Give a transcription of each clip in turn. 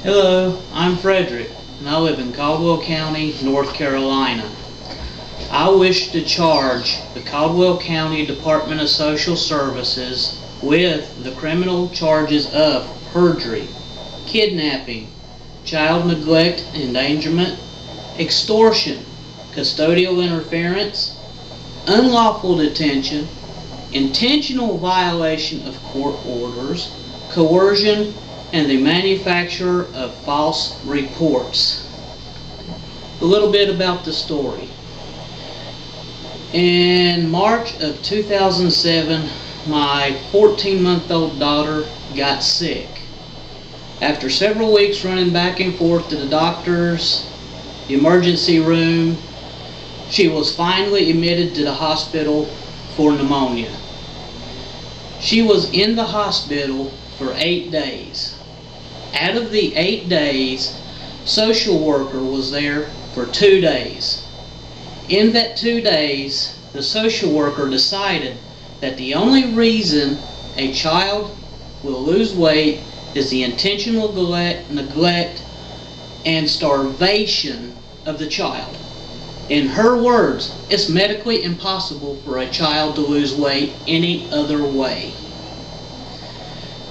Hello, I'm Frederick, and I live in Caldwell County, North Carolina. I wish to charge the Caldwell County Department of Social Services with the criminal charges of perjury, kidnapping, child neglect and endangerment, extortion, custodial interference, unlawful detention, intentional violation of court orders, coercion, and the manufacture of false reports. A little bit about the story. In March of 2007, my 14-month-old daughter got sick. After several weeks running back and forth to the doctors, the emergency room, she was finally admitted to the hospital for pneumonia. She was in the hospital for 8 days. Out of the 8 days, social worker was there for 2 days. In that 2 days, the social worker decided that the only reason a child will lose weight is the intentional neglect and starvation of the child. In her words, it's medically impossible for a child to lose weight any other way.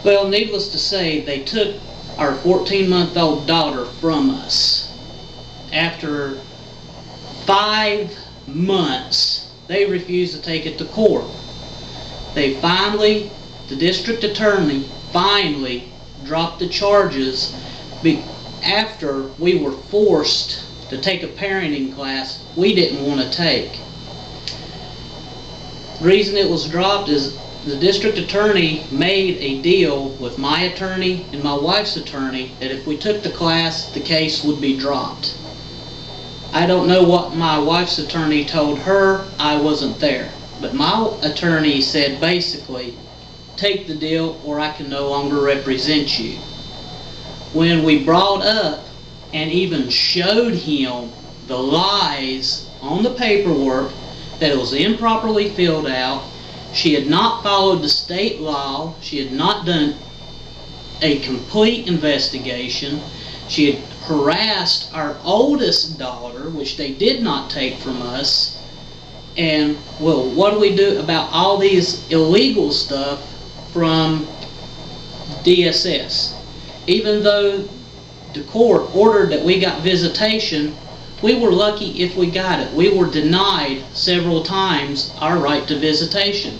Well, needless to say, they took our 14-month-old daughter from us. After 5 months, they refused to take it to court. The district attorney finally dropped the charges after we were forced to take a parenting class we didn't want to take. The reason it was dropped is the district attorney made a deal with my attorney and my wife's attorney that if we took the class, the case would be dropped. I don't know what my wife's attorney told her. I wasn't there. But my attorney said basically, take the deal or I can no longer represent you. When we brought up and even showed him the lies on the paperwork, that it was improperly filled out, she had not followed the state law, she had not done a complete investigation, she had harassed our oldest daughter, which they did not take from us, and well, what do we do about all these illegal stuff from DSS? Even though the court ordered that we got visitation, we were lucky if we got it. We were denied several times our right to visitation.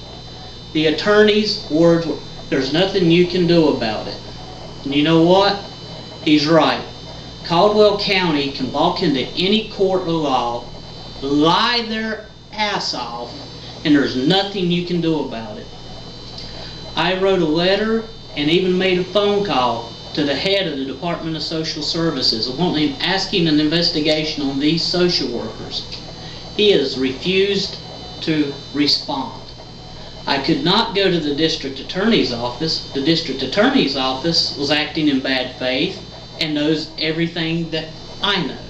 The attorney's words were, there's nothing you can do about it. And you know what? He's right. Caldwell County can walk into any court of law, lie their ass off, and there's nothing you can do about it. I wrote a letter and even made a phone call to the head of the Department of Social Services, asking an investigation on these social workers. He has refused to respond. I could not go to the district attorney's office. The district attorney's office was acting in bad faith and knows everything that I know.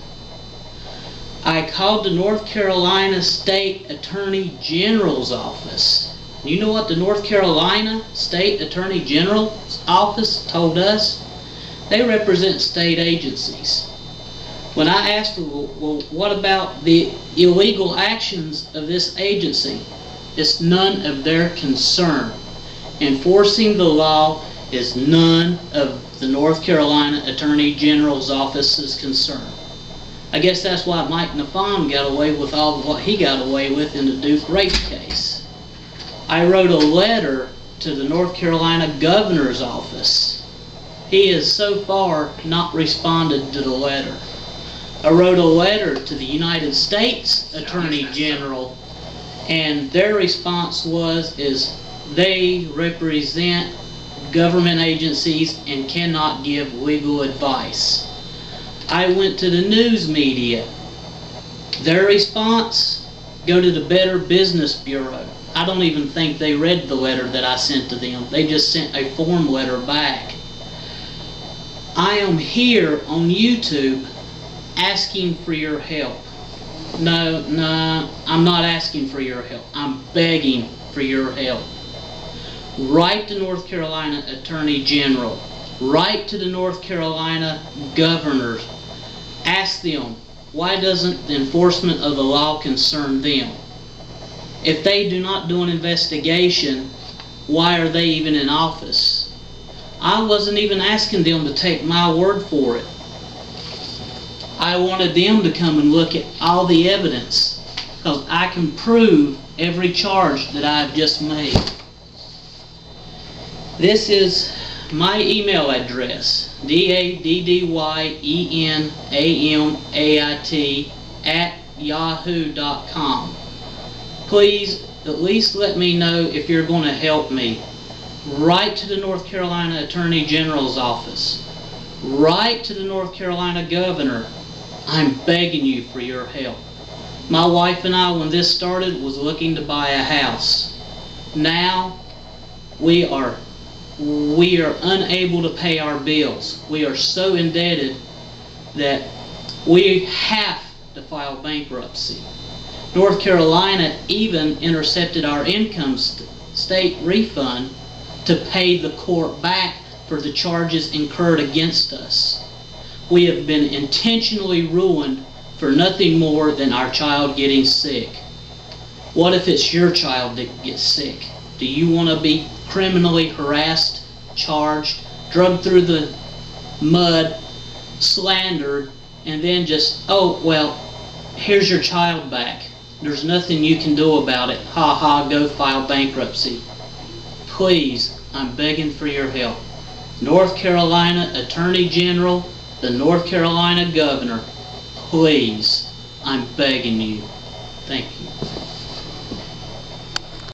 I called the North Carolina State Attorney General's office. You know what the North Carolina State Attorney General's office told us? They represent state agencies. When I asked, well, what about the illegal actions of this agency? It's none of their concern. Enforcing the law is none of the North Carolina Attorney General's office's concern. I guess that's why Mike Nafon got away with all of what he got away with in the Duke rape case. I wrote a letter to the North Carolina Governor's office. He has so far not responded to the letter. I wrote a letter to the United States Attorney General, and their response is they represent government agencies and cannot give legal advice. I went to the news media. Their response, go to the Better Business Bureau. I don't even think they read the letter that I sent to them. They just sent a form letter back. I am here on YouTube asking for your help. No, I'm not asking for your help. I'm begging for your help. Write to North Carolina Attorney General. Write to the North Carolina governor. Ask them, why doesn't the enforcement of the law concern them? If they do not do an investigation, why are they even in office? I wasn't even asking them to take my word for it. I wanted them to come and look at all the evidence, because I can prove every charge that I have just made. This is my email address, daddywayenamait@yahoo.com. Please at least let me know if you're going to help me. Write to the North Carolina Attorney General's office. Write to the North Carolina governor. I'm begging you for your help. My wife and I, when this started, was looking to buy a house. Now we are unable to pay our bills. We are so indebted that we have to file bankruptcy. North Carolina even intercepted our income state refund to pay the court back for the charges incurred against us. We have been intentionally ruined for nothing more than our child getting sick. What if it's your child that gets sick? Do you want to be criminally harassed, charged, drugged through the mud, slandered, and then just, oh, well, here's your child back. There's nothing you can do about it. Ha ha, go file bankruptcy. Please, I'm begging for your help. North Carolina Attorney General, the North Carolina Governor, please, I'm begging you. Thank you.